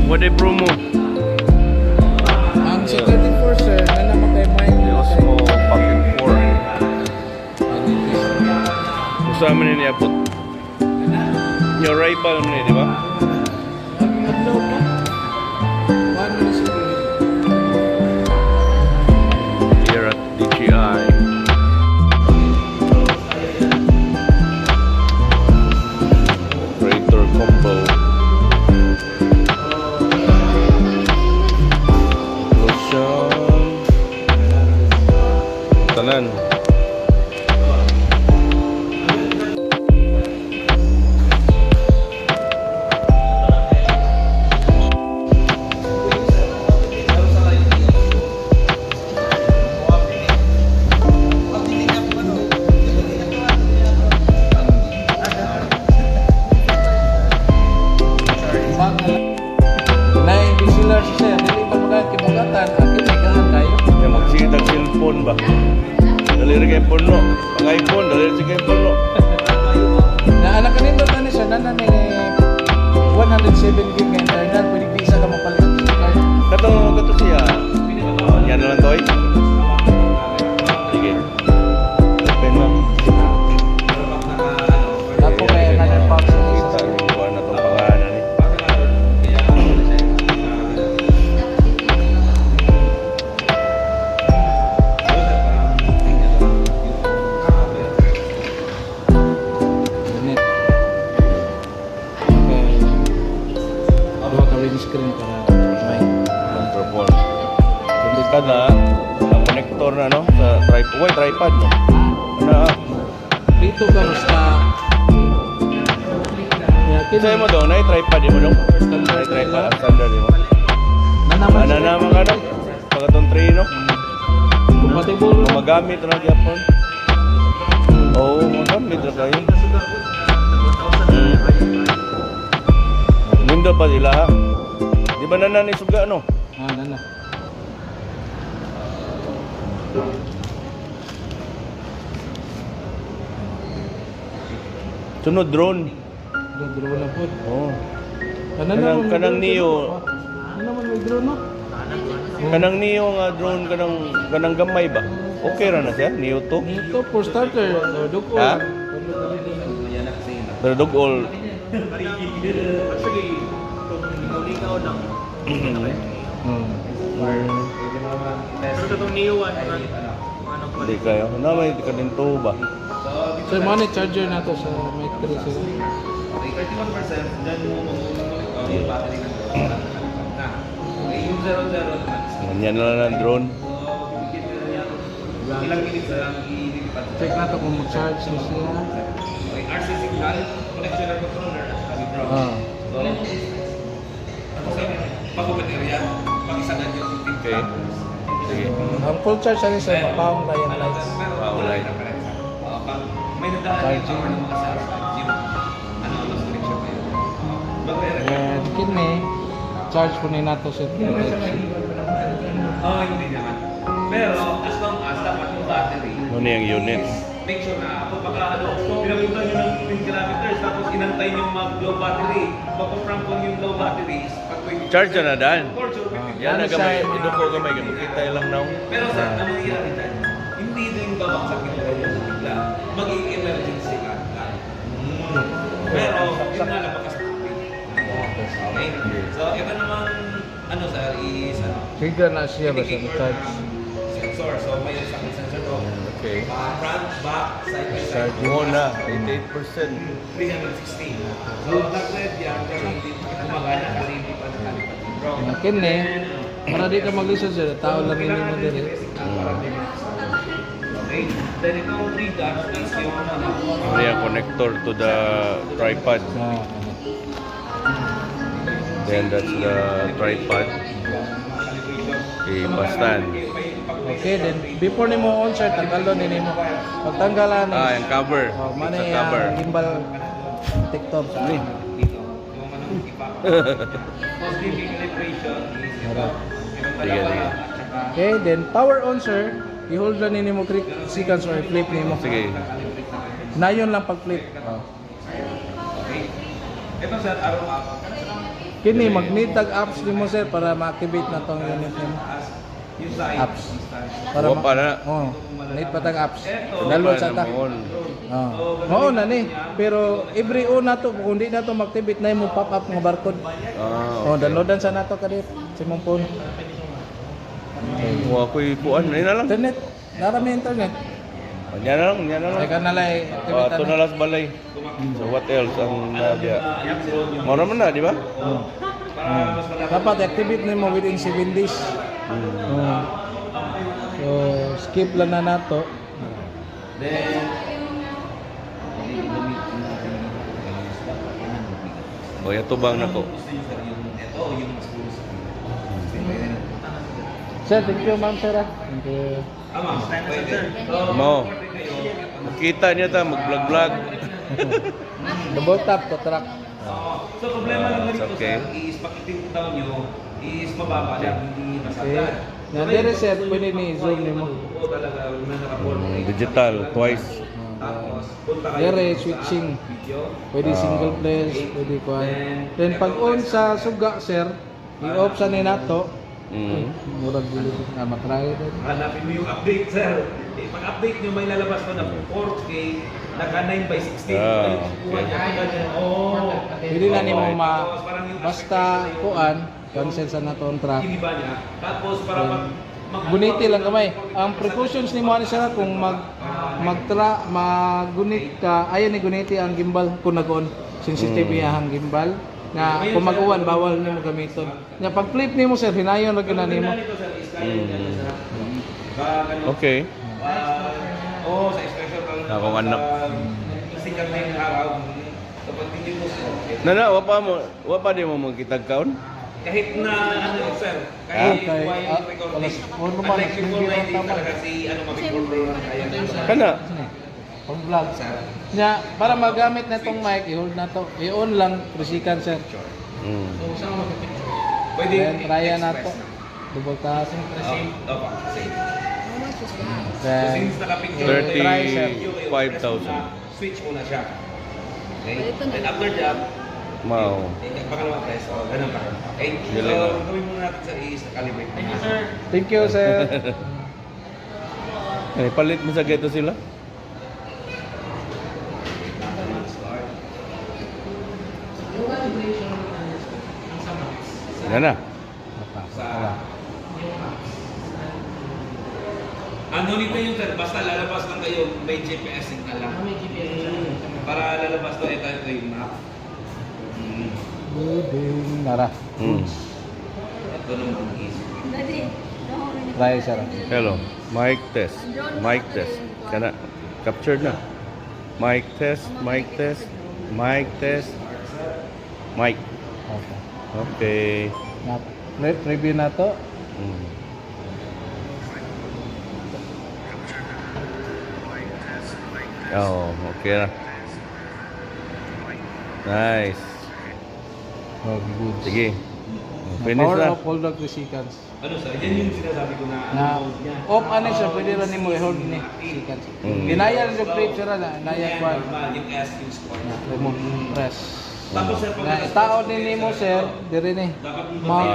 Wala promo. Ang sa 34 sir, na naman kayo may Osmo Pocket 4. Gusto namin niya po. Yung rival mo di ba? Naglaw pa. One minute sir. Here at DJI. Creator combo. Tanan. Nay, bisilar siya. Dili pa magkakibugatan. Akin ay gahan kayo. Yung magsidag cellphone ba? Dali rin kayo porno. Pang iPhone, dali rin kayo porno. Na anak kanino tani siya nana ni 107 gig nga internet pwede bisa ka mapalitan sa card. Kato siya. Yan na lang toy. Sige. Open mo. Ako kaya nga box Kita yung buwan na itong pangalan eh. Net. Okay. Dua ka windscreen para may Microphone. Hindi ka na. Ang connector na no? Sa tripod. Uy, tripod no? Ano? dito ka basta. Yakin Sa'yo mo daw, na tripod mo daw? Na tripod, ang standard mo. na naman Ano naman ka no? Pagkatong tray no? compatible Kung magamit na gyapon. Oo, magamit na kayo. Mundo pa sila ha? Di ba nanan isuga no? Ah, nana. Sunod drone. Drone na po. Oo. Kanang Kanang Neo. Ano naman may drone no? Kanang Neo nga drone kanang gamay ba? Okay ra na siya, Neo 2. Ito for starter, dugo. Ha? Pero dog all. Hindi kayo. Na may ka din to ba? So, yung mga charger na to sa mic 3 sila. Ganyan na lang ang drone. Check na to kung mag-charge na siya. RC signal, connection ng controller withdraw. Ah. Pag-open area, pag-isagan yung Okay. Sige. Ang full charge na rin sa mapawang lion lights. Alright. Pag may nadaan yung power ng mga cells, zero. Ano ang loss connection kayo? And kini, charge po na nato sa Hindi naman. Pero as long as dapat yung battery, Ano yung units? make sure na kung baka pinapunta nyo ng 10 kilometers tapos inantay nyo mag-low battery, magpa-frampon yung low battery, pag Charge na daan. Yan na Ano gamay. siya, Iduko gamay. Kita lang na. Pero sa ang nangyayari dyan, hindi din babaksak yung ganyan sa bigla. Magiging emergency ka. Pero, yun nga nabakas okay? So, ito namang, ano sir, is ano? Trigger na siya basta mag-charge. Sensor. So, may sakit sensor to. Okay. Front, back, side by side. Charge. Muna. 88%. 360. So, nag-red yan kasi hindi gumagana kasi hindi pa nakalipad yung Kini, para di ka mag-listen sir, tao lang yun mo din eh. Okay. Then itong 3 dots is yung Ano yung connector to the tripod. Then that's the tripod. Stand. Okay, then before nimo on sir, tanggalon din nimo. Pagtanggalan Yung cover. oh, It's mana a cover. gimbal TikTok sa ni. dito. Yung manang ipa. Positive equilibration is ito. Sige, sige. Okay, then power on sir. I-hold lang nimo 3 seconds or i-flip nimo. Sige. Nayon lang pag-flip. Oh. Okay. Ito sir, arrow up. Kini mag-need-tag apps nimo sir para ma-activate na tong unit nimo. Yung side. Apps. Wapa na. Oh, need pa tag apps. Wapa Dalo na sa ta. mohon. Oh. Oo na ni. Pero every on na to, kung di na to mag-activate na mo pop up nga barcode. Oh, downloadan sa nato kadit sa imong phone. Kung ako'y puan, ayun na lang. Internet. Narami internet. Yan na lang, yan na lang. Ay ka nalay activate Ito na lang sa balay. So what else ang nadya? Mo naman na, di ba? Dapat activate nimo within 7 days. Oh. So skip lang na nato. Then, O, yato bang nako? ito yung Sir, thank you ma'am sir. Thank you. Tama, pwede. Mo. Makita niya ta, mag-vlog-vlog. Double tap to track. So, problema lang It's dito okay. sir, is pag itim down nyo, is mababa lang, hindi masagad. Na dire sir, pwede ni zoom nimo. Oo talaga, na naka-portrait. Digital, twice. Tapos, punta kayo Dire sa switching. video. Pwede single place, pwede kuan. Then pag on sa suga sir, i-off sa ni nato. Murag dili na matry din. Hanapin mo yung update, sir. Pag-update nyo, may lalabas ko na 4K, naka 9x16. Ah, Kuha niya okay. pa ganyan. Oo. Pwede na nimo basta kuan cancel sa nato on track. Kiniba niya. Tapos, para Guniti lang kamay. Ang precautions nimo ani sir kung magunit ka, ayan ni guniti ang gimbal kung nag-on. Sensitive ang gimbal na kung mag-uwan bawal nimo gamiton. Nya pag flip nimo sir, hinayon ra gyud na nimo. Okay. Oo, sa expression ka lang. Akong anak. Sikat na yung araw. Kapag hindi mo Nana, wapa di mo magkitag kaon? kahit na ano sir, Ah, kahit kay- while recording. oh, naman, Unlike before hindi na hindi tama. talaga si ano mag-control lang kaya. Kana. Pang vlog sir. Nya para magamit na tong mic, i-hold na to. I-on lang 3 seconds sir. Pwede Then try na express to. Double tap. Opo, same. So Then since naka-picture, 35,000. switch muna siya. Okay? And after that, Mau. pangalawang press, ganun pa. Okay? So, Galing. gawin muna natin sir is na-calibrate. thank you sir. Eh, palit mo sa ghetto sila? Yan na. Ano nito yung sir, basta lalabas lang kayo, may GPS signal lang. Para lalabas to, ito yung map. Buding nara. Ito naman is. Try sir. Hello. Mic test. Mic test. Kana captured na. Mic test, mic test, mic test. Mic. Okay. Okay. Na preview na to. Oh, okay na. Nice. Oh, good. Sige. Finish Power na. off hold of 3 seconds. Ano sir, yan yung sinasabi ko na Na off ano siya, pwede rin mo i-hold ni seconds. Ginaya yung flip sir na, naya ko. normal, yung S yung score. Na remove press. Tapos sir, pag Na tao din nimo sir, dire ni.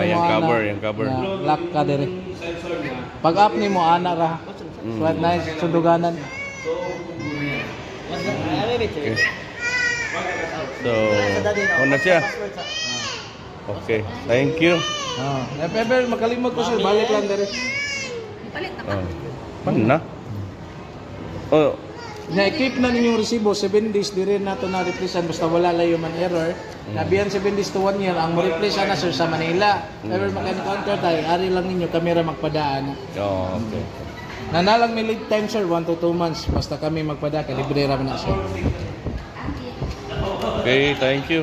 yung cover, yung cover. Lock ka dire. sensor niya, Pag up nimo ana ra. Swat nice sunduganan. Okay. So, una siya. Okay. Thank you. Oh, pero makalimot ko sir, balik lang dire. Oh. Paano na? Oh, Na-equip na ninyong resibo, 7 days, di rin nato na-replacean basta wala lang human error. Nabiyan 7 days to 1 year, ang mo-replace na sir sa Manila. Ever maka-encounter tayo, ari lang ninyo, kamera magpadaan. Oh, okay. Nanalang may lead time sir, 1 to 2 months. Basta kami magpada, kalibre raman na sir. Okay, thank you.